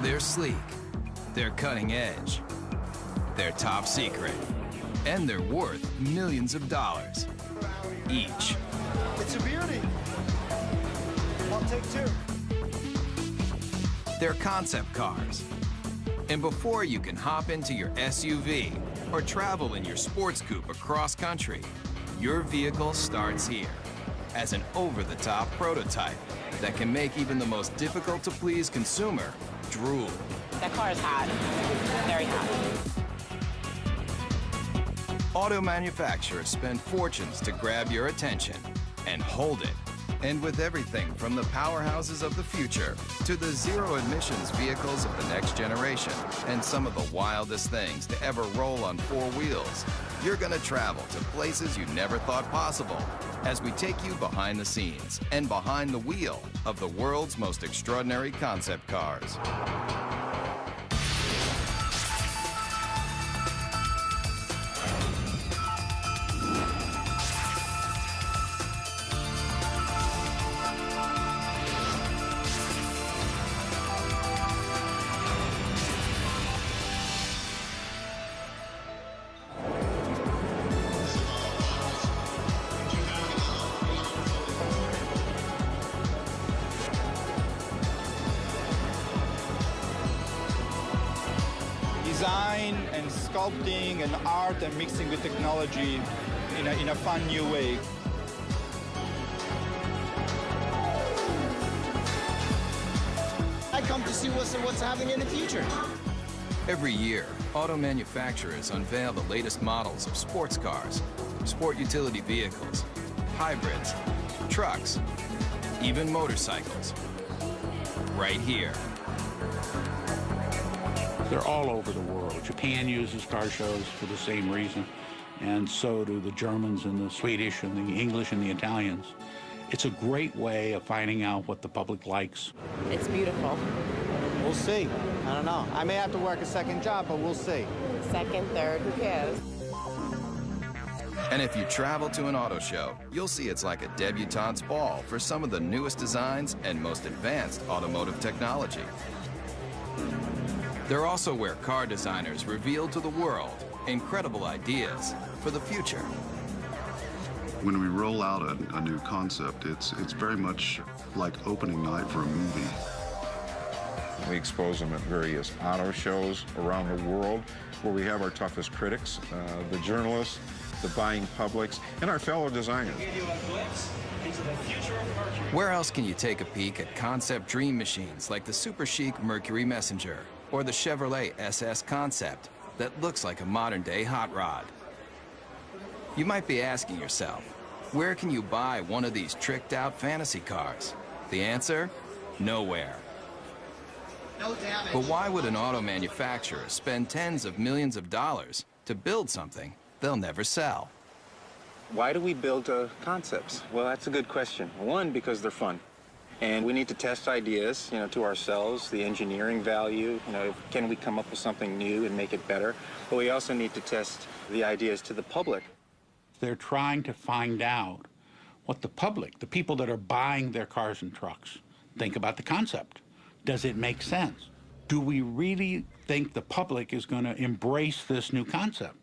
They're sleek, they're cutting edge, they're top secret, and they're worth millions of dollars each. It's a beauty. I'll take two. They're concept cars. And before you can hop into your SUV or travel in your sports coupe across country, your vehicle starts here as an over-the-top prototype that can make even the most difficult-to-please consumer drool. That car is hot, very hot. Auto manufacturers spend fortunes to grab your attention and hold it. And with everything from the powerhouses of the future to the zero-emissions vehicles of the next generation and some of the wildest things to ever roll on four wheels, you're gonna travel to places you never thought possible as we take you behind the scenes and behind the wheel of the world's most extraordinary concept cars. Design and sculpting and art and mixing with technology in a fun new way. I come to see what's happening in the future. Every year, auto manufacturers unveil the latest models of sports cars, sport utility vehicles, hybrids, trucks, even motorcycles. Right here. They're all over the world. Japan uses car shows for the same reason, and so do the Germans and the Swedish and the English and the Italians. It's a great way of finding out what the public likes. It's beautiful. We'll see. I don't know. I may have to work a second job, but we'll see. Second, third, who cares? And if you travel to an auto show, you'll see it's like a debutante's ball for some of the newest designs and most advanced automotive technology. They're also where car designers reveal to the world incredible ideas for the future. When we roll out a new concept, it's very much like opening night for a movie. We expose them at various auto shows around the world where we have our toughest critics, the journalists, the buying publics, and our fellow designers. Where else can you take a peek at concept dream machines like the super chic Mercury Messenger or the Chevrolet SS Concept that looks like a modern-day hot rod? You might be asking yourself, where can you buy one of these tricked-out fantasy cars? The answer? Nowhere. No damage. But why would an auto manufacturer spend tens of millions of dollars to build something they'll never sell? Why do we build concepts? Well, that's a good question. One, because they're fun. And we need to test ideas, to ourselves, the engineering value, can we come up with something new and make it better? But we also need to test the ideas to the public. They're trying to find out what the public, the people that are buying their cars and trucks, think about the concept. Does it make sense? Do we really think the public is going to embrace this new concept?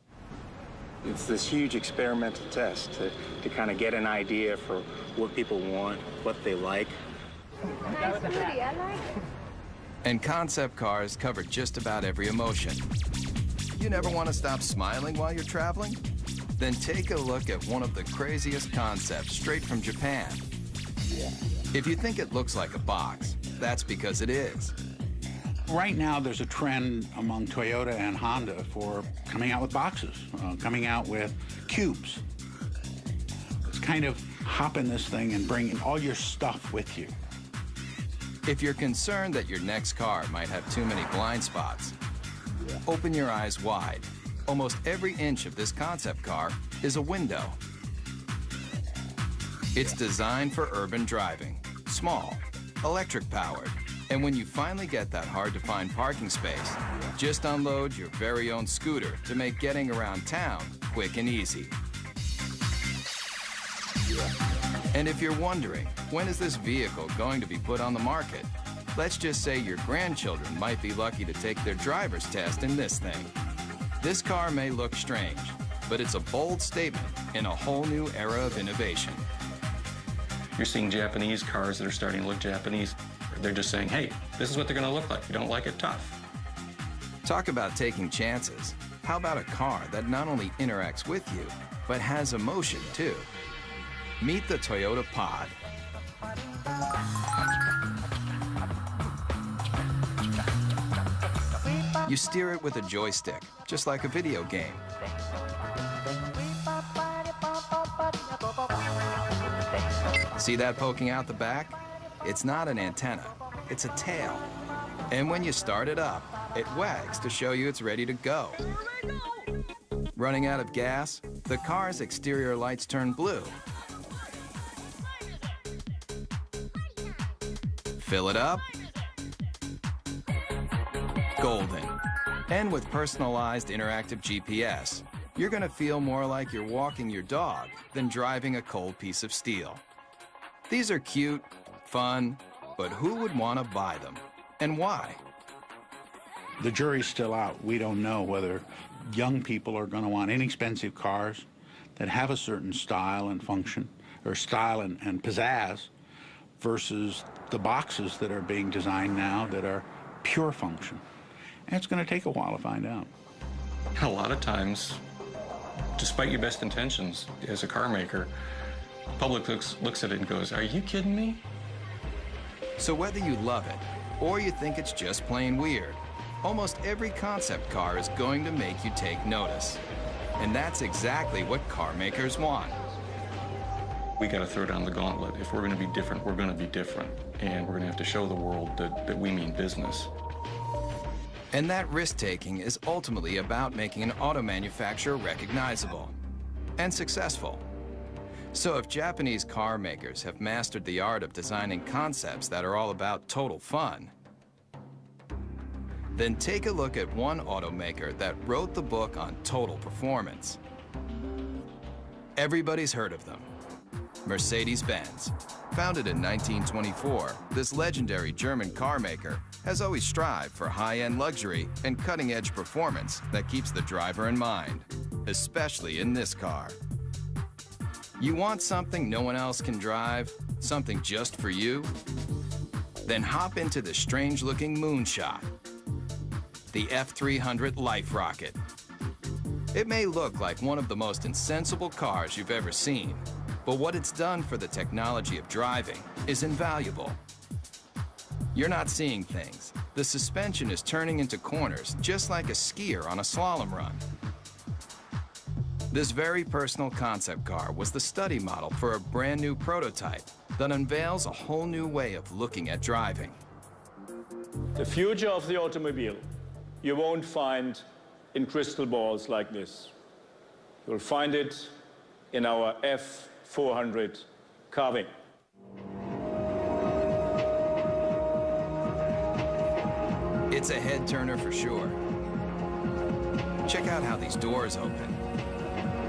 It's this huge experimental test to kind of get an idea for what people want, what they like. Nice booty, I like it. And concept cars cover just about every emotion. You never want to stop smiling while you're traveling? Then take a look at one of the craziest concepts straight from Japan. If you think it looks like a box, that's because it is. Right now, there's a trend among Toyota and Honda for coming out with boxes, coming out with cubes. It's kind of hopping this thing and bringing all your stuff with you. If you're concerned that your next car might have too many blind spots, open your eyes wide. Almost every inch of this concept car is a window. It's designed for urban driving, small, electric-powered, And when you finally get that hard-to-find parking space, just unload your very own scooter to make getting around town quick and easy. And if you're wondering, when is this vehicle going to be put on the market? Let's just say your grandchildren might be lucky to take their driver's test in this thing. This car may look strange, but it's a bold statement in a whole new era of innovation. You're seeing Japanese cars that are starting to look Japanese. They're just saying, hey, this is what they're going to look like. You don't like it, tough. Talk about taking chances. How about a car that not only interacts with you, but has emotion too? Meet the Toyota Pod. You steer it with a joystick, just like a video game. See that poking out the back? It's not an antenna, it's a tail. And when you start it up, it wags to show you it's ready to go. Running out of gas, the car's exterior lights turn blue. Fill it up, golden. And with personalized interactive GPS, you're gonna feel more like you're walking your dog than driving a cold piece of steel. These are cute, fun, but who would want to buy them, and why? The jury's still out. We don't know whether young people are going to want inexpensive cars that have a certain style and function, or style and pizzazz, versus the boxes that are being designed now that are pure function. And it's going to take a while to find out. A lot of times, despite your best intentions as a car maker, the public looks at it and goes, are you kidding me? So whether you love it or you think it's just plain weird, almost every concept car is going to make you take notice. And that's exactly what car makers want. We got to throw down the gauntlet. If we're going to be different, we're going to be different. And we're going to have to show the world that we mean business. And that risk-taking is ultimately about making an auto manufacturer recognizable and successful. So if Japanese car makers have mastered the art of designing concepts that are all about total fun, then take a look at one automaker that wrote the book on total performance. Everybody's heard of them. Mercedes-Benz. Founded in 1924, this legendary German car maker has always strived for high-end luxury and cutting-edge performance that keeps the driver in mind, especially in this car. You want something no one else can drive? Something just for you? Then hop into the strange-looking moonshot, the F300 Life Rocket. It may look like one of the most insensible cars you've ever seen, but what it's done for the technology of driving is invaluable. You're not seeing things. The suspension is turning into corners just like a skier on a slalom run. This very personal concept car was the study model for a brand new prototype that unveils a whole new way of looking at driving. The future of the automobile you won't find in crystal balls like this. You'll find it in our F400 carving. It's a head turner for sure. Check out how these doors open.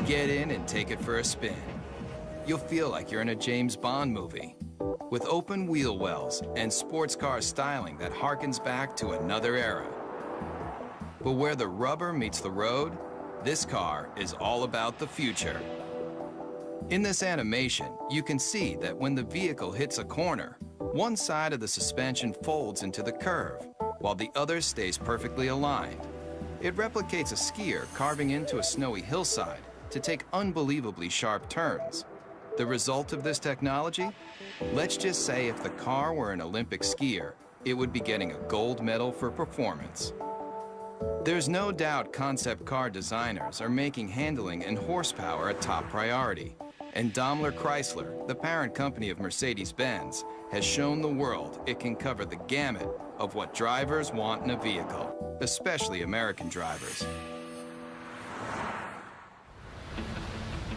Get in and take it for a spin. You'll feel like you're in a James Bond movie with open wheel wells and sports car styling that harkens back to another era. But where the rubber meets the road, this car is all about the future. In this animation, you can see that when the vehicle hits a corner, one side of the suspension folds into the curve, while the other stays perfectly aligned. It replicates a skier carving into a snowy hillside to take unbelievably sharp turns. The result of this technology? Let's just say if the car were an Olympic skier, it would be getting a gold medal for performance. There's no doubt concept car designers are making handling and horsepower a top priority. And Daimler Chrysler, the parent company of Mercedes-Benz, has shown the world it can cover the gamut of what drivers want in a vehicle, especially American drivers.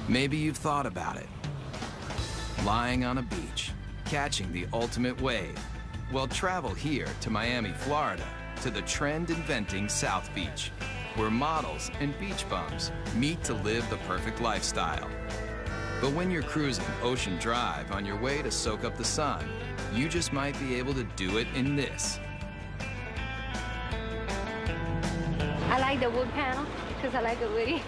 Maybe you've thought about it. Lying on a beach, catching the ultimate wave, Well, travel here to Miami, Florida, to the trend-inventing South Beach, where models and beach bums meet to live the perfect lifestyle. But when you're cruising Ocean Drive on your way to soak up the sun, you just might be able to do it in this. I like the wood panel because I like it woody.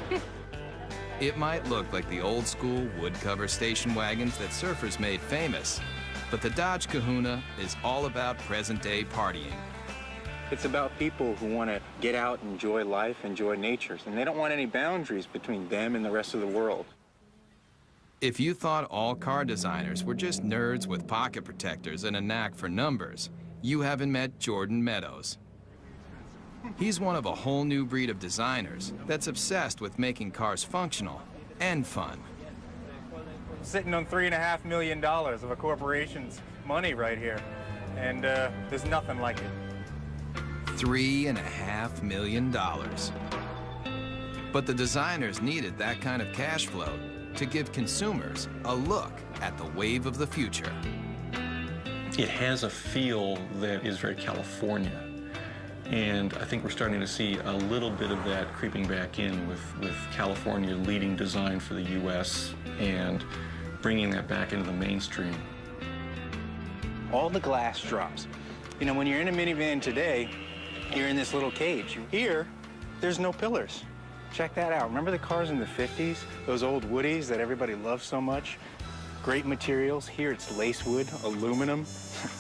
It might look like the old-school wood-cover station wagons that surfers made famous, but the Dodge Kahuna is all about present-day partying. It's about people who want to get out, enjoy life, enjoy nature, and they don't want any boundaries between them and the rest of the world. If you thought all car designers were just nerds with pocket protectors and a knack for numbers, you haven't met Jordan Meadows. He's one of a whole new breed of designers that's obsessed with making cars functional and fun. Sitting on $3.5 million of a corporation's money right here, and there's nothing like it. $3.5 million. But the designers needed that kind of cash flow to give consumers a look at the wave of the future. It has a feel that is very California. And I think we're starting to see a little bit of that creeping back in with California leading design for the U.S. and bringing that back into the mainstream. All the glass drops. You know, when you're in a minivan today, you're in this little cage. Here, there's no pillars. Check that out. Remember the cars in the 50s? Those old Woodies that everybody loved so much? Great materials. Here it's lace wood, aluminum,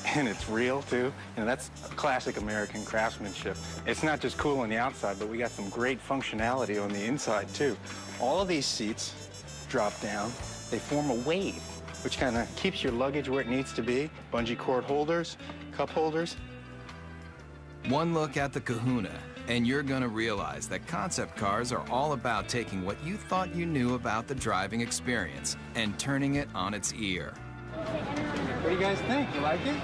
and it's real too. You know, that's classic American craftsmanship. It's not just cool on the outside, but we got some great functionality on the inside too. All of these seats drop down. They form a wave, which kind of keeps your luggage where it needs to be. Bungee cord holders, cup holders. One look at the Kahuna, and you're gonna realize that concept cars are all about taking what you thought you knew about the driving experience and turning it on its ear. What do you guys think? You like it?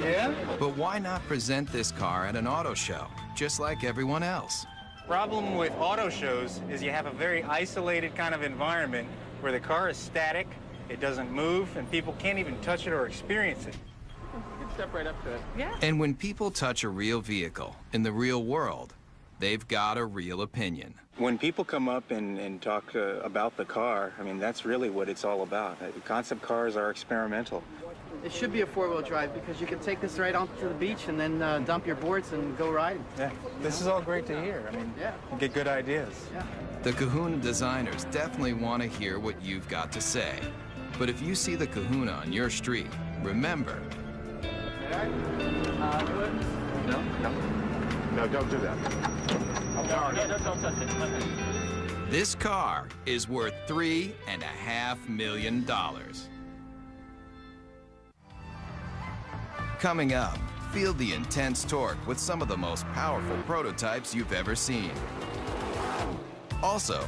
Yeah? But why not present this car at an auto show, just like everyone else? Problem with auto shows is you have a very isolated kind of environment where the car is static, it doesn't move, and people can't even touch it or experience it. Step right up to it. Yeah. And when people touch a real vehicle in the real world, they've got a real opinion. When people come up and talk about the car, I mean, that's really what it's all about. Concept cars are experimental. It should be a four-wheel drive because you can take this right onto the beach and then dump your boards and go riding. Yeah, this is all great to hear. I mean, yeah, you get good ideas. Yeah. The Kahuna designers definitely want to hear what you've got to say. But if you see the Kahuna on your street, remember, No, don't do that. Don't touch it. this car is worth $3.5 million. Coming up, feel the intense torque with some of the most powerful prototypes you've ever seen. Also,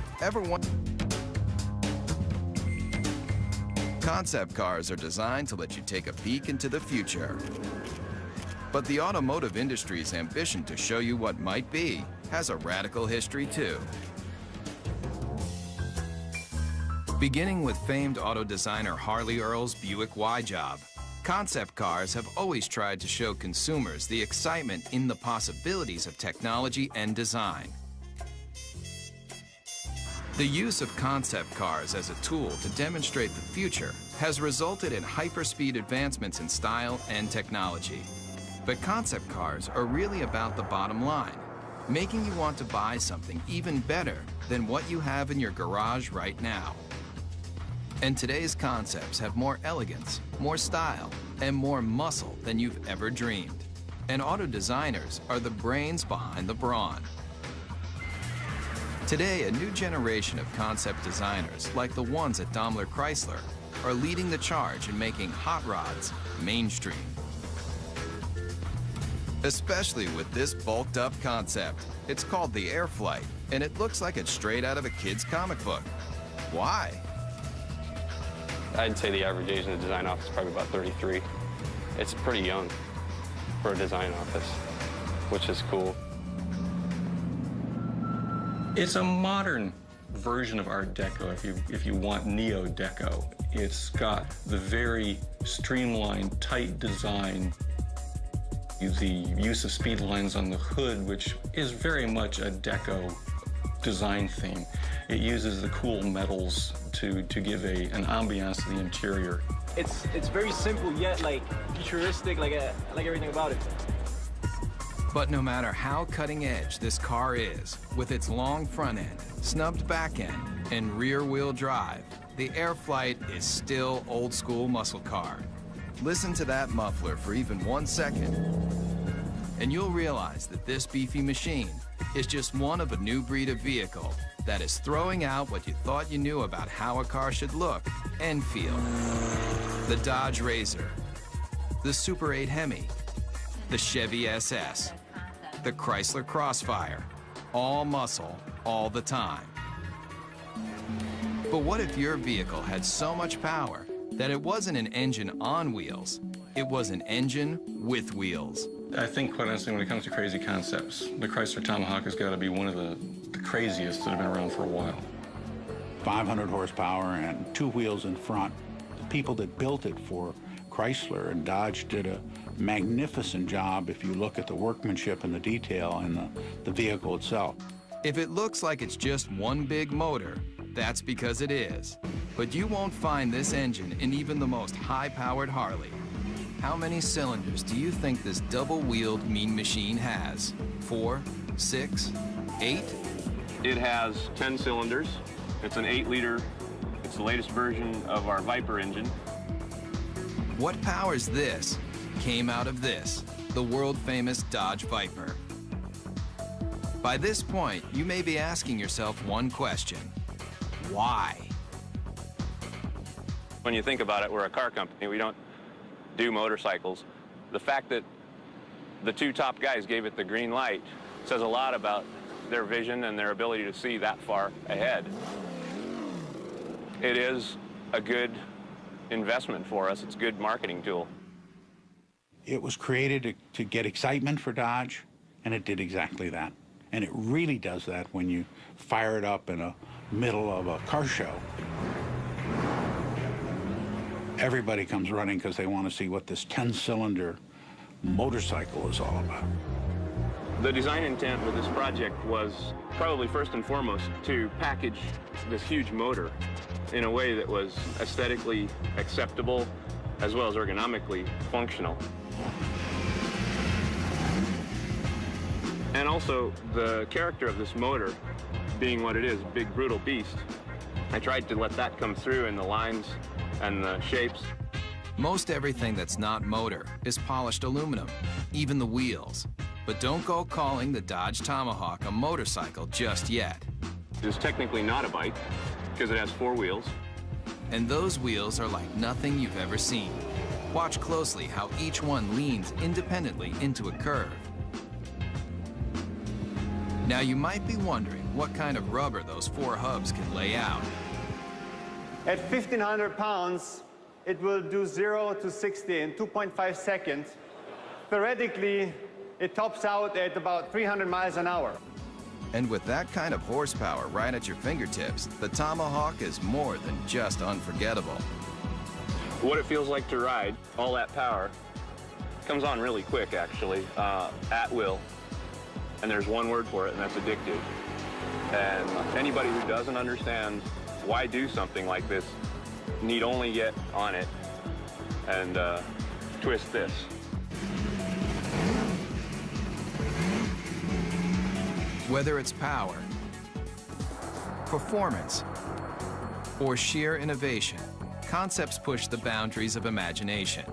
concept cars are designed to let you take a peek into the future. But the automotive industry's ambition to show you what might be has a radical history too. Beginning with famed auto designer Harley Earl's Buick Y-Job, concept cars have always tried to show consumers the excitement in the possibilities of technology and design. The use of concept cars as a tool to demonstrate the future has resulted in hyperspeed advancements in style and technology. But concept cars are really about the bottom line, making you want to buy something even better than what you have in your garage right now. And today's concepts have more elegance, more style, and more muscle than you've ever dreamed. And auto designers are the brains behind the brawn. Today, a new generation of concept designers, like the ones at Daimler Chrysler, are leading the charge in making hot rods mainstream. Especially with this bulked up concept. It's called the Airflight, and it looks like it's straight out of a kid's comic book. Why? I'd say the average age in the design office is probably about 33. It's pretty young for a design office, which is cool. It's a modern version of Art Deco, if you want Neo-Deco. It's got the very streamlined, tight design The use of speed lines on the hood, which is very much a deco design theme. It uses the cool metals to give an ambiance to the interior. It's very simple yet like futuristic, like everything about it. But no matter how cutting edge this car is, with its long front end, snubbed back end, and rear wheel drive, the Airflight is still old school muscle car. Listen to that muffler for even 1 second, and you'll realize that this beefy machine is just one of a new breed of vehicle that is throwing out what you thought you knew about how a car should look and feel. The Dodge Razor, the Super 8 Hemi, the Chevy SS, the Chrysler Crossfire, all muscle, all the time. But what if your vehicle had so much power that it wasn't an engine on wheels, it was an engine with wheels? I think, quite honestly, when it comes to crazy concepts, the Chrysler Tomahawk has got to be one of the craziest that have been around for a while. 500 horsepower and 2 wheels in front. The people that built it for Chrysler and Dodge did a magnificent job if you look at the workmanship and the detail in the vehicle itself. If it looks like it's just one big motor, that's because it is. But you won't find this engine in even the most high-powered Harley. How many cylinders do you think this double-wheeled mean machine has? 4, 6, 8? It has 10 cylinders. It's an 8-liter. It's the latest version of our Viper engine. What powers this came out of this, the world-famous Dodge Viper. By this point, you may be asking yourself one question: why? When you think about it, we're a car company. We don't do motorcycles. The fact that the 2 top guys gave it the green light says a lot about their vision and their ability to see that far ahead. It is a good investment for us. It's a good marketing tool. It was created to get excitement for Dodge, and it did exactly that. And it really does that when you fire it up in the middle of a car show. Everybody comes running because they want to see what this 10-cylinder motorcycle is all about. The design intent with this project was probably first and foremost to package this huge motor in a way that was aesthetically acceptable as well as ergonomically functional. And also the character of this motor being what it is, a big brutal beast. I tried to let that come through in the lines and the shapes. Most everything that's not motor is polished aluminum, even the wheels. But don't go calling the Dodge Tomahawk a motorcycle just yet. It's technically not a bike because it has 4 wheels. And those wheels are like nothing you've ever seen. Watch closely how each one leans independently into a curve. Now you might be wondering what kind of rubber those 4 hubs can lay out. At 1,500 pounds, it will do 0 to 60 in 2.5 seconds. Theoretically, it tops out at about 300 miles an hour. And with that kind of horsepower right at your fingertips, the Tomahawk is more than just unforgettable. What it feels like to ride, all that power, comes on really quick, actually, at will. And there's one word for it, and that's addictive. And anybody who doesn't understand why do something like this need only get on it and twist this. Whether it's power, performance, or sheer innovation, concepts push the boundaries of imagination.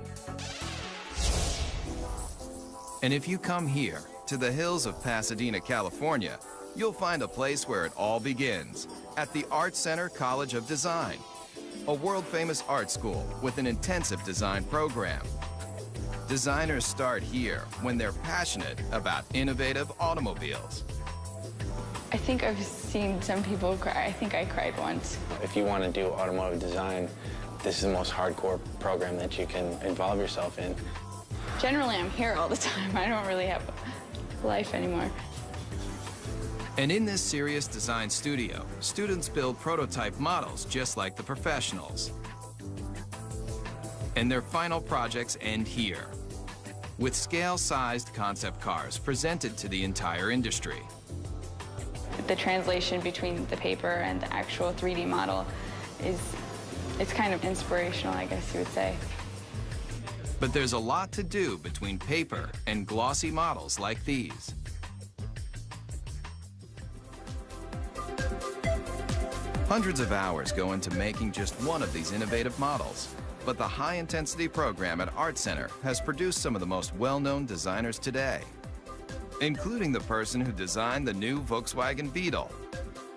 And if you come here, to the hills of Pasadena, California, you'll find a place where it all begins, at the Art Center College of Design, a world-famous art school with an intensive design program. Designers start here when they're passionate about innovative automobiles. I think I've seen some people cry. I think I cried once. If you want to do automotive design, this is the most hardcore program that you can involve yourself in. Generally, I'm here all the time. I don't really have a life anymore. And in this serious design studio, students build prototype models just like the professionals. And their final projects end here. with scale-sized concept cars presented to the entire industry. The translation between the paper and the actual 3D model it's kind of inspirational, I guess you would say. But there's a lot to do between paper and glossy models like these. Hundreds of hours go into making just one of these innovative models. But the high-intensity program at Art Center has produced some of the most well-known designers today, including the person who designed the new Volkswagen Beetle,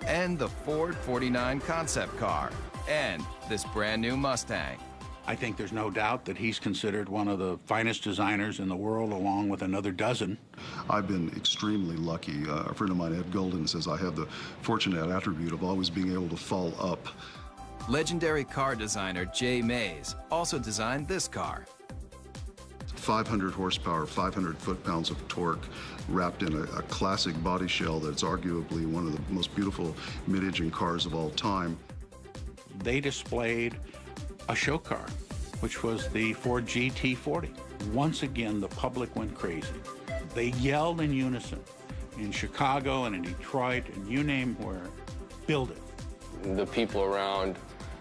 and the Ford 49 concept car, and this brand new Mustang. I think there's no doubt that he's considered one of the finest designers in the world, along with another dozen. I've been extremely lucky. A friend of mine, Ed Golden, says I have the fortunate attribute of always being able to fall up. Legendary car designer Jay Mays also designed this car. 500 horsepower, 500 foot-pounds of torque, wrapped in a classic body shell that's arguably one of the most beautiful mid-engine cars of all time. They displayed a show car, which was the Ford GT40. Once again, the public went crazy. They yelled in unison in Chicago and in Detroit and you name where, build it. The people around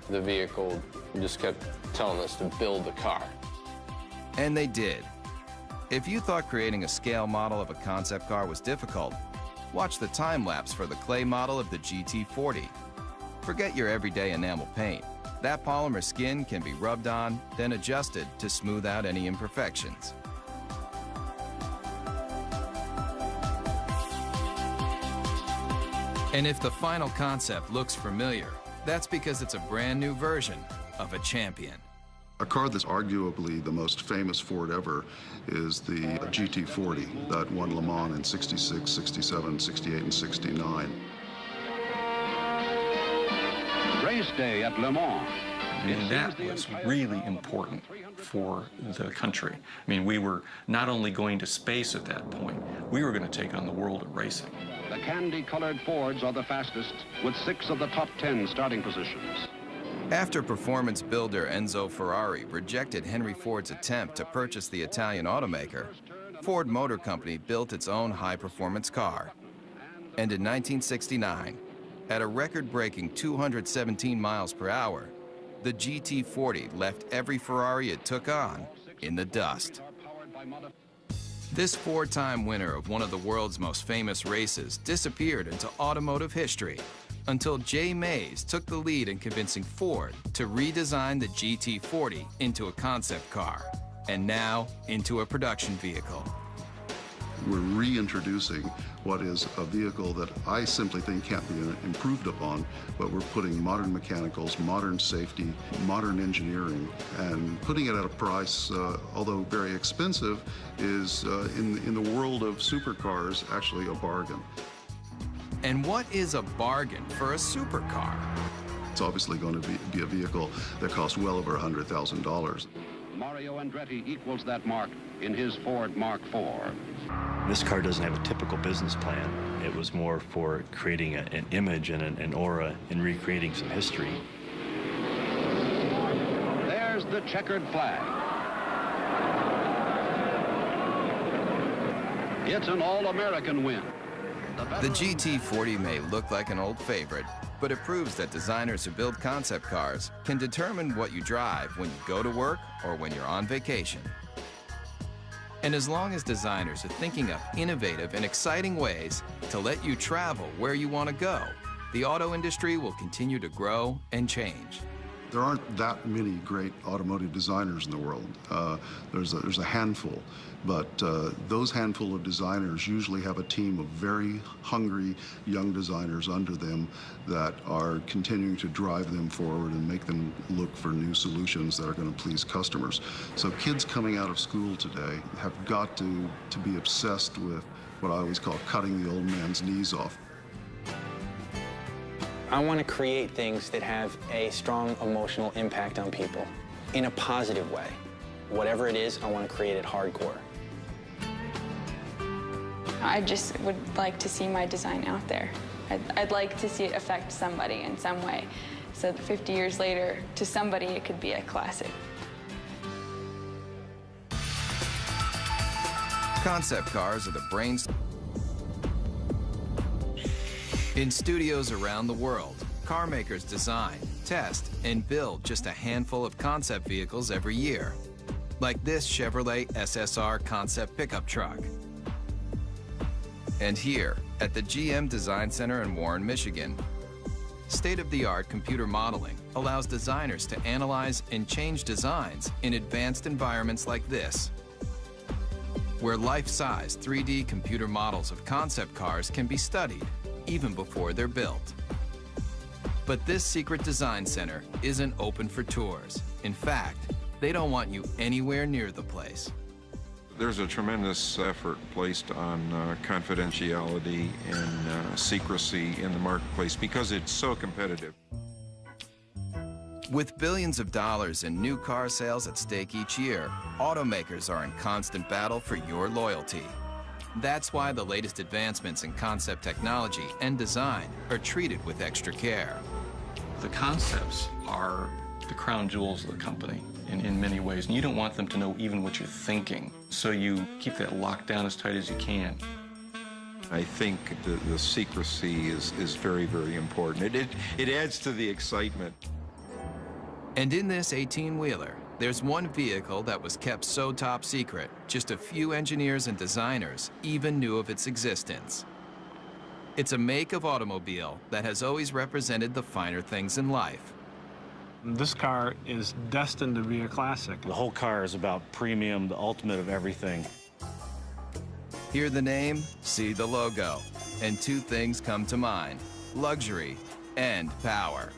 the vehicle just kept telling us to build the car. And they did. If you thought creating a scale model of a concept car was difficult, watch the time-lapse for the clay model of the GT40. Forget your everyday enamel paint. That polymer skin can be rubbed on, then adjusted to smooth out any imperfections. And if the final concept looks familiar, that's because it's a brand new version of a champion. A car that's arguably the most famous Ford ever is the GT40 that won Le Mans in 66, 67, 68, and 69. Race day at Le Mans. And that was really important for the country. I mean, we were not only going to space at that point, we were going to take on the world of racing. The candy-colored Fords are the fastest, with 6 of the top 10 starting positions. After performance builder Enzo Ferrari rejected Henry Ford's attempt to purchase the Italian automaker, Ford Motor Company built its own high-performance car. And in 1969, at a record-breaking 217 miles per hour, the GT40 left every Ferrari it took on in the dust. This 4-time winner of one of the world's most famous races disappeared into automotive history until Jay Mays took the lead in convincing Ford to redesign the GT40 into a concept car, and now into a production vehicle. We're reintroducing what is a vehicle that I simply think can't be improved upon, but we're putting modern mechanicals, modern safety, modern engineering, and putting it at a price, although very expensive, is in the world of supercars actually a bargain. And what is a bargain for a supercar? It's obviously going to be a vehicle that costs well over $100,000. Mario Andretti equals that mark in his Ford Mark IV. This car doesn't have a typical business plan. It was more for creating an image and an aura and recreating some history. There's the checkered flag. It's an all-American win. The GT40 may look like an old favorite, but it proves that designers who build concept cars can determine what you drive when you go to work or when you're on vacation. And as long as designers are thinking up innovative and exciting ways to let you travel where you want to go, the auto industry will continue to grow and change. There aren't that many great automotive designers in the world. There's a handful, but those handful of designers usually have a team of very hungry young designers under them that are continuing to drive them forward and make them look for new solutions that are going to please customers. So kids coming out of school today have got to be obsessed with what I always call cutting the old man's knees off. I want to create things that have a strong emotional impact on people in a positive way. Whatever it is, I want to create it hardcore. I just would like to see my design out there. I'd like to see it affect somebody in some way, so that 50 years later, to somebody, it could be a classic. Concept cars are the brains. In studios around the world, car makers design, test, and build just a handful of concept vehicles every year, like this Chevrolet SSR concept pickup truck. And here, at the GM Design Center in Warren, Michigan, state-of-the-art computer modeling allows designers to analyze and change designs in advanced environments like this, where life-size 3D computer models of concept cars can be studied even before they're built. But this secret design center isn't open for tours. In fact, they don't want you anywhere near the place. There's a tremendous effort placed on confidentiality and secrecy in the marketplace because it's so competitive. With billions of dollars in new car sales at stake each year, automakers are in constant battle for your loyalty. That's why the latest advancements in concept technology and design are treated with extra care. The concepts are the crown jewels of the company in many ways, and you don't want them to know even what you're thinking, so you keep that locked down as tight as you can. I think the secrecy is very, very important. It adds to the excitement. And in this 18-wheeler, there's one vehicle that was kept so top secret, just a few engineers and designers even knew of its existence. It's a make of automobile that has always represented the finer things in life. This car is destined to be a classic. The whole car is about premium, the ultimate of everything. Hear the name, see the logo, and two things come to mind: luxury and power.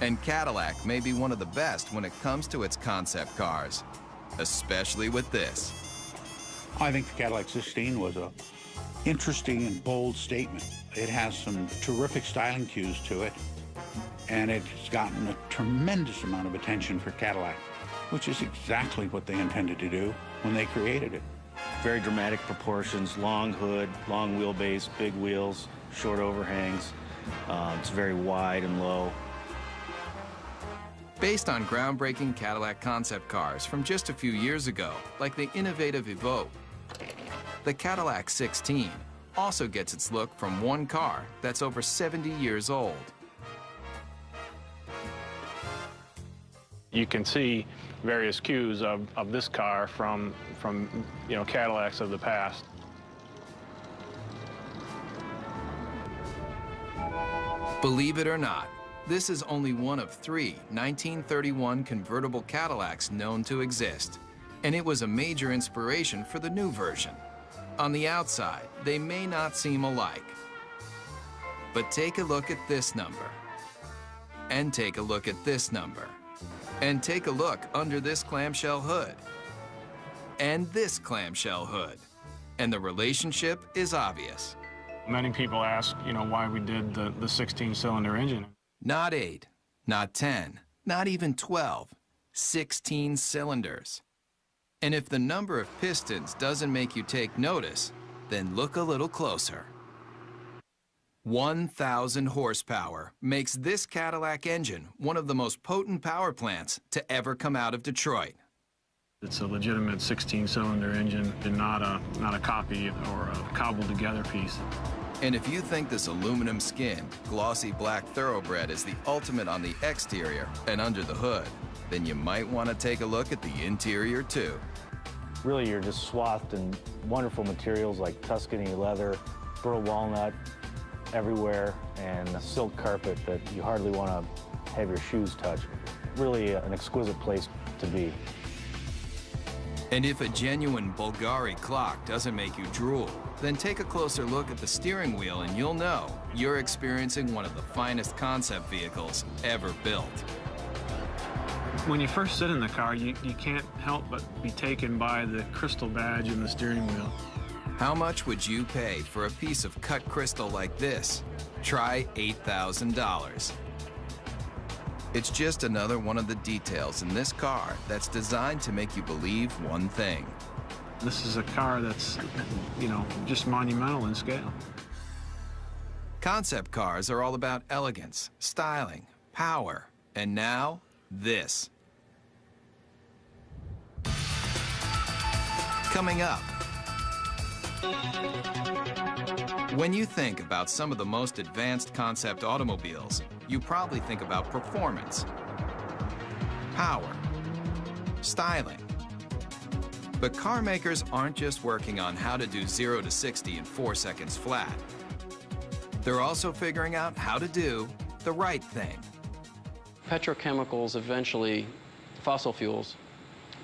And Cadillac may be one of the best when it comes to its concept cars, especially with this. I think the Cadillac 16 was a interesting and bold statement. It has some terrific styling cues to it, and it's gotten a tremendous amount of attention for Cadillac, which is exactly what they intended to do when they created it. Very dramatic proportions, long hood, long wheelbase, big wheels, short overhangs. It's very wide and low. Based on groundbreaking Cadillac concept cars from just a few years ago, like the innovative Evoque, the Cadillac 16 also gets its look from one car that's over 70 years old. You can see various cues of this car from Cadillacs of the past. Believe it or not, this is only one of 3 1931 convertible Cadillacs known to exist, and it was a major inspiration for the new version. On the outside, they may not seem alike, but take a look at this number, and take a look at this number, and take a look under this clamshell hood, and this clamshell hood, and the relationship is obvious. Many people ask, why we did the 16-cylinder engine. Not 8, not 10, not even 12, 16 cylinders. And if the number of pistons doesn't make you take notice, then look a little closer. 1,000 horsepower makes this Cadillac engine one of the most potent power plants to ever come out of Detroit. It's a legitimate 16-cylinder engine and not a copy or a cobbled-together piece. And if you think this aluminum skin, glossy black thoroughbred is the ultimate on the exterior and under the hood, then you might want to take a look at the interior too. Really, you're just swathed in wonderful materials like Tuscany leather, burl walnut everywhere, and a silk carpet that you hardly want to have your shoes touch. Really an exquisite place to be. And if a genuine Bulgari clock doesn't make you drool, then take a closer look at the steering wheel and you'll know you're experiencing one of the finest concept vehicles ever built. When you first sit in the car, you can't help but be taken by the crystal badge in the steering wheel. How much would you pay for a piece of cut crystal like this? Try $8,000. It's just another one of the details in this car that's designed to make you believe one thing. This is a car that's, just monumental in scale. Concept cars are all about elegance, styling, power, and now, this. Coming up, when you think about some of the most advanced concept automobiles, you probably think about performance, power, styling. But car makers aren't just working on how to do 0 to 60 in 4 seconds flat. They're also figuring out how to do the right thing. Petrochemicals eventually, fossil fuels,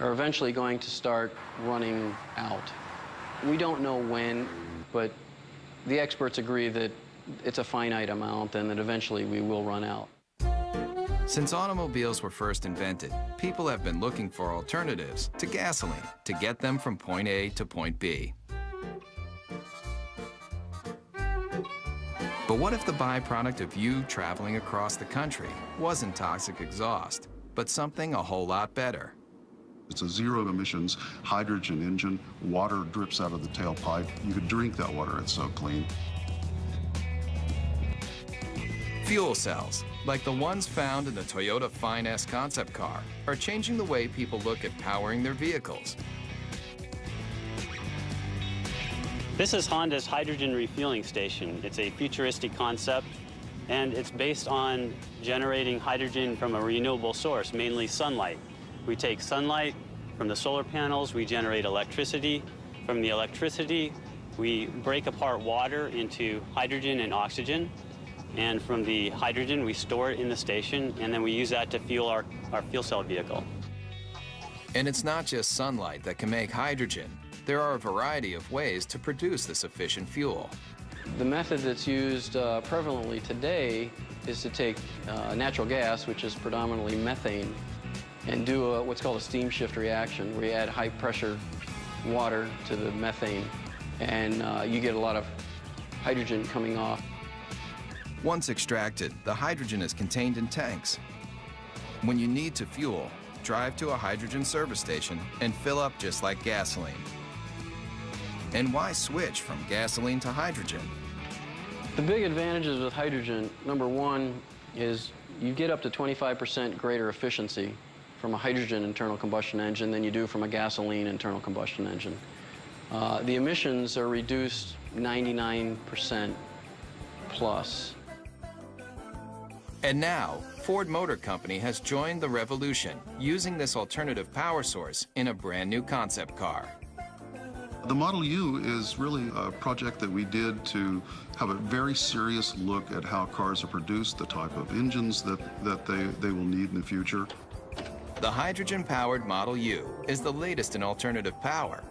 are eventually going to start running out. We don't know when, but the experts agree that it's a finite amount and that eventually we will run out. Since automobiles were first invented, people have been looking for alternatives to gasoline to get them from point A to point B. But what if the byproduct of you traveling across the country wasn't toxic exhaust, but something a whole lot better? It's a zero-emissions hydrogen engine. Water drips out of the tailpipe. You could drink that water, it's so clean. Fuel cells, like the ones found in the Toyota Fine-S concept car, are changing the way people look at powering their vehicles. This is Honda's hydrogen refueling station. It's a futuristic concept, and it's based on generating hydrogen from a renewable source, mainly sunlight. We take sunlight from the solar panels, we generate electricity. From the electricity, we break apart water into hydrogen and oxygen. And from the hydrogen, we store it in the station, and then we use that to fuel our fuel cell vehicle. And it's not just sunlight that can make hydrogen. There are a variety of ways to produce this efficient fuel. The method that's used prevalently today is to take natural gas, which is predominantly methane, and do what's called a steam shift reaction, where you add high-pressure water to the methane, and you get a lot of hydrogen coming off. Once extracted, the hydrogen is contained in tanks. When you need to fuel, drive to a hydrogen service station and fill up just like gasoline. And why switch from gasoline to hydrogen? The big advantages with hydrogen, number one, is you get up to 25% greater efficiency from a hydrogen internal combustion engine than you do from a gasoline internal combustion engine. The emissions are reduced 99% plus. And now, Ford Motor Company has joined the revolution, using this alternative power source in a brand new concept car. The Model U is really a project that we did to have a very serious look at how cars are produced, the type of engines that they will need in the future. The hydrogen-powered Model U is the latest in alternative power.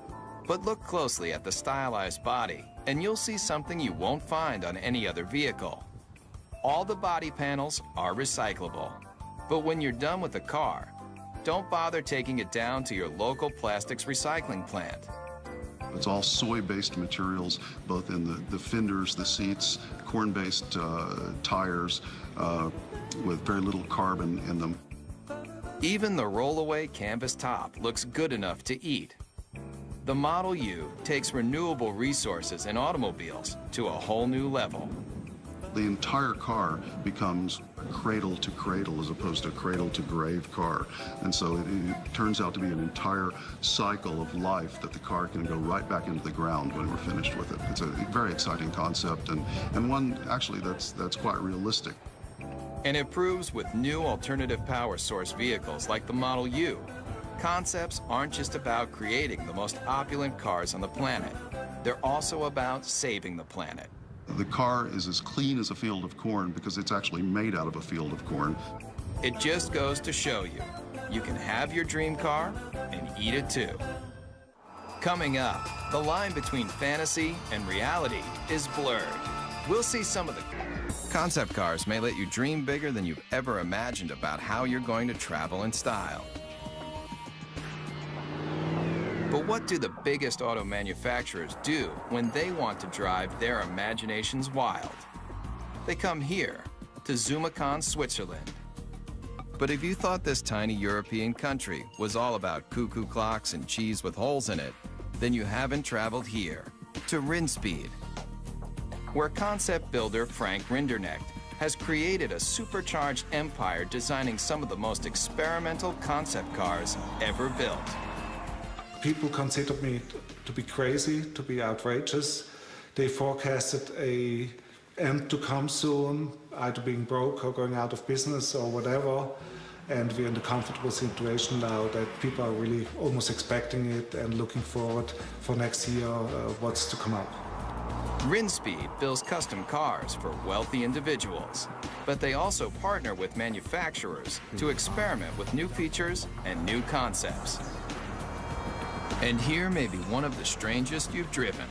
But look closely at the stylized body, and you'll see something you won't find on any other vehicle. All the body panels are recyclable. But when you're done with the car, don't bother taking it down to your local plastics recycling plant. It's all soy-based materials, both in the fenders, the seats, corn-based tires with very little carbon in them. Even the roll-away canvas top looks good enough to eat. The Model U takes renewable resources in automobiles to a whole new level. The entire car becomes cradle to cradle as opposed to cradle to grave car. And so it turns out to be an entire cycle of life that the car can go right back into the ground when we're finished with it. It's a very exciting concept and one actually that's quite realistic. And it proves with new alternative power source vehicles like the Model U, concepts aren't just about creating the most opulent cars on the planet. They're also about saving the planet. The car is as clean as a field of corn because it's actually made out of a field of corn. It just goes to show you, you can have your dream car and eat it too. Coming up, the line between fantasy and reality is blurred. We'll see some of the concept cars may let you dream bigger than you've ever imagined about how you're going to travel in style. But what do the biggest auto manufacturers do when they want to drive their imaginations wild? They come here, to Zumikon, Switzerland. But if you thought this tiny European country was all about cuckoo clocks and cheese with holes in it, then you haven't traveled here, to Rinspeed, where concept builder Frank Rinderknecht has created a supercharged empire designing some of the most experimental concept cars ever built. People considered me to be crazy, to be outrageous. They forecasted an end to come soon, either being broke or going out of business or whatever. And we're in the comfortable situation now that people are really almost expecting it and looking forward for next year what's to come up. Rinspeed builds custom cars for wealthy individuals, but they also partner with manufacturers to experiment with new features and new concepts. And here may be one of the strangest you've driven.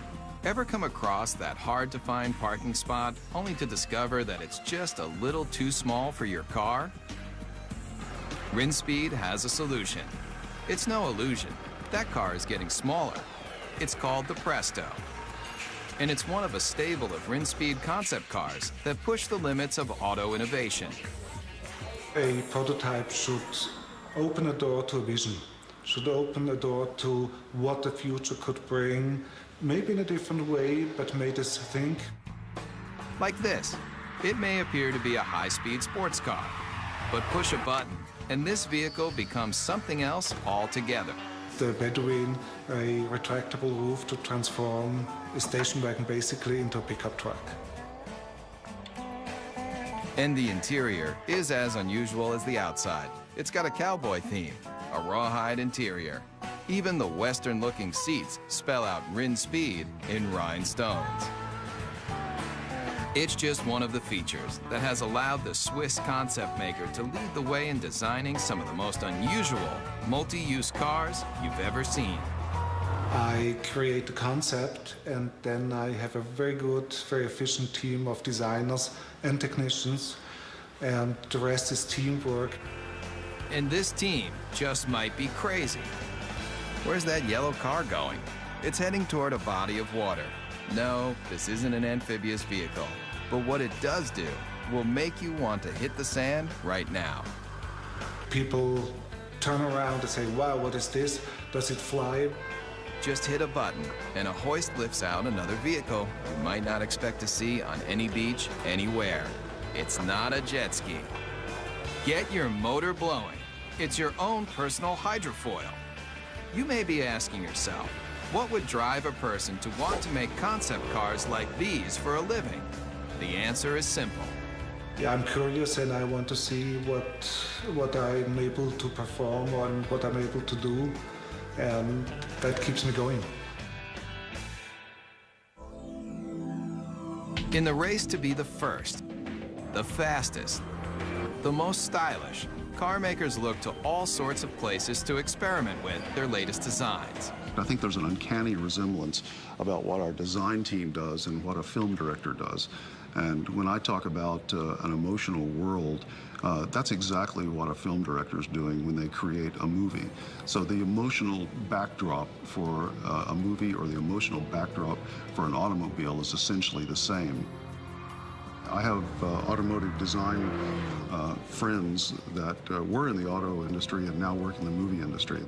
Ever come across that hard-to-find parking spot only to discover that it's just a little too small for your car? Rinspeed has a solution. It's no illusion. That car is getting smaller. It's called the Presto. And it's one of a stable of Rinspeed concept cars that push the limits of auto innovation. A prototype should open a door to a vision, should open a door to what the future could bring, maybe in a different way, but made us think. Like this. It may appear to be a high-speed sports car, but push a button, and this vehicle becomes something else altogether. The Bedouin, a retractable roof to transform a station wagon basically into a pickup truck. And the interior is as unusual as the outside. It's got a cowboy theme, a rawhide interior. Even the Western-looking seats spell out Rinspeed in rhinestones. It's just one of the features that has allowed the Swiss concept maker to lead the way in designing some of the most unusual multi-use cars you've ever seen. I create the concept, and then I have a very good, very efficient team of designers and technicians, and the rest is teamwork. And this team just might be crazy. Where's that yellow car going? It's heading toward a body of water. No, this isn't an amphibious vehicle, but what it does do will make you want to hit the sand right now. People turn around and say, wow, what is this? Does it fly? Just hit a button and a hoist lifts out another vehicle you might not expect to see on any beach anywhere. It's not a jet ski. Get your motor blowing. It's your own personal hydrofoil. You may be asking yourself, what would drive a person to want to make concept cars like these for a living? The answer is simple. Yeah, I'm curious and I want to see what I'm able to perform and what I'm able to do, and that keeps me going. In the race to be the first, the fastest, the most stylish, car makers look to all sorts of places to experiment with their latest designs. I think there's an uncanny resemblance about what our design team does and what a film director does. And when I talk about an emotional world, that's exactly what a film director is doing when they create a movie. So the emotional backdrop for a movie or the emotional backdrop for an automobile is essentially the same. I have automotive design friends that were in the auto industry and now work in the movie industry.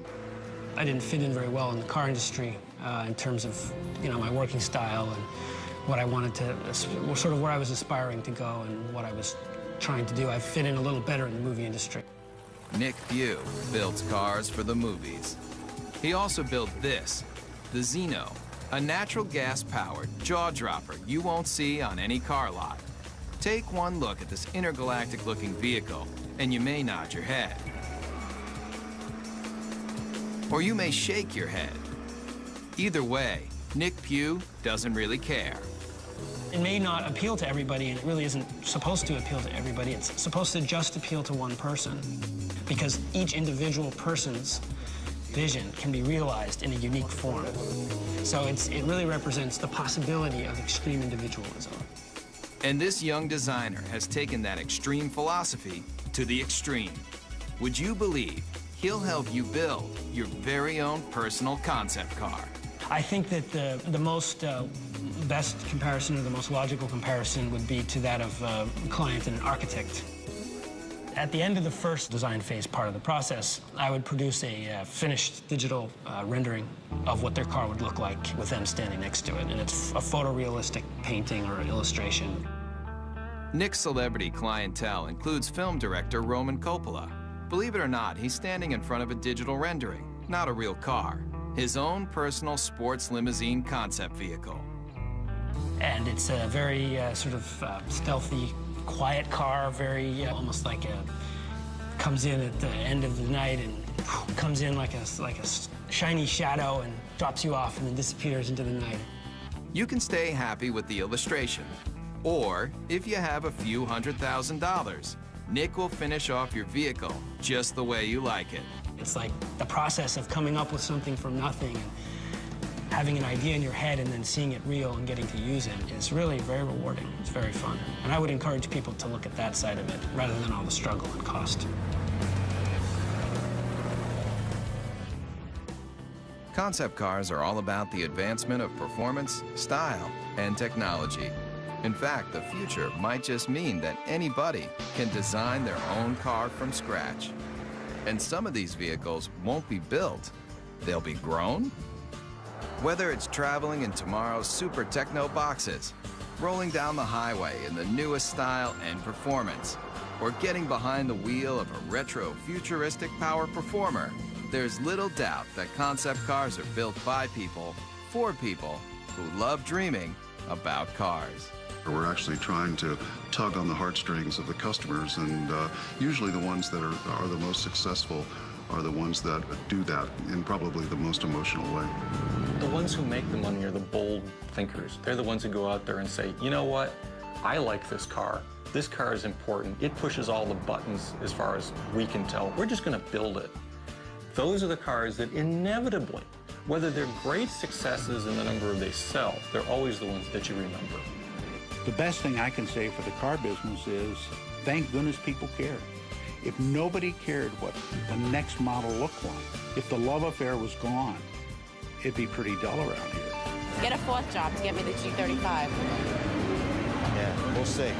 I didn't fit in very well in the car industry in terms of, my working style and what I wanted to, sort of where I was aspiring to go and what I was trying to do. I fit in a little better in the movie industry. Nick Pugh builds cars for the movies. He also built this, the Zeno, a natural gas-powered jaw-dropper you won't see on any car lot. Take one look at this intergalactic-looking vehicle, and you may nod your head. Or you may shake your head. Either way, Nick Pugh doesn't really care. It may not appeal to everybody, and it really isn't supposed to appeal to everybody. It's supposed to just appeal to one person, because each individual person's vision can be realized in a unique form. So it really represents the possibility of extreme individualism. And this young designer has taken that extreme philosophy to the extreme. Would you believe he'll help you build your very own personal concept car? I think that the most best comparison, or the most logical comparison, would be to that of a client and an architect. At the end of the first design phase part of the process, I would produce a finished digital rendering of what their car would look like with them standing next to it, and it's a photorealistic painting or illustration. Nick's celebrity clientele includes film director Roman Coppola. Believe it or not, he's standing in front of a digital rendering, not a real car. his own personal sports limousine concept vehicle. And it's a very sort of stealthy, quiet car, very almost like comes in at the end of the night and comes in like a shiny shadow and drops you off and then disappears into the night. You can stay happy with the illustration, or if you have a few $100,000, Nick will finish off your vehicle just the way you like it. It's like the process of coming up with something from nothing and having an idea in your head and then seeing it real and getting to use it is really very rewarding. It's very fun. And I would encourage people to look at that side of it rather than all the struggle and cost. Concept cars are all about the advancement of performance, style, and technology. In fact, the future might just mean that anybody can design their own car from scratch. And some of these vehicles won't be built, they'll be grown. Whether it's traveling in tomorrow's super techno boxes, rolling down the highway in the newest style and performance, or getting behind the wheel of a retro futuristic power performer, there's little doubt that concept cars are built by people, for people who love dreaming about cars. We're actually trying to tug on the heartstrings of the customers, and usually the ones that are the most successful are the ones that do that in probably the most emotional way. The ones who make the money are the bold thinkers. They're the ones who go out there and say, you know what, I like this car. This car is important. It pushes all the buttons as far as we can tell. We're just going to build it. Those are the cars that inevitably, whether they're great successes in the number they sell, they're always the ones that you remember. The best thing I can say for the car business is, thank goodness people care. If nobody cared what the next model looked like, if the love affair was gone, it'd be pretty dull around here. Get a fourth job to get me the G35. Yeah, we'll see.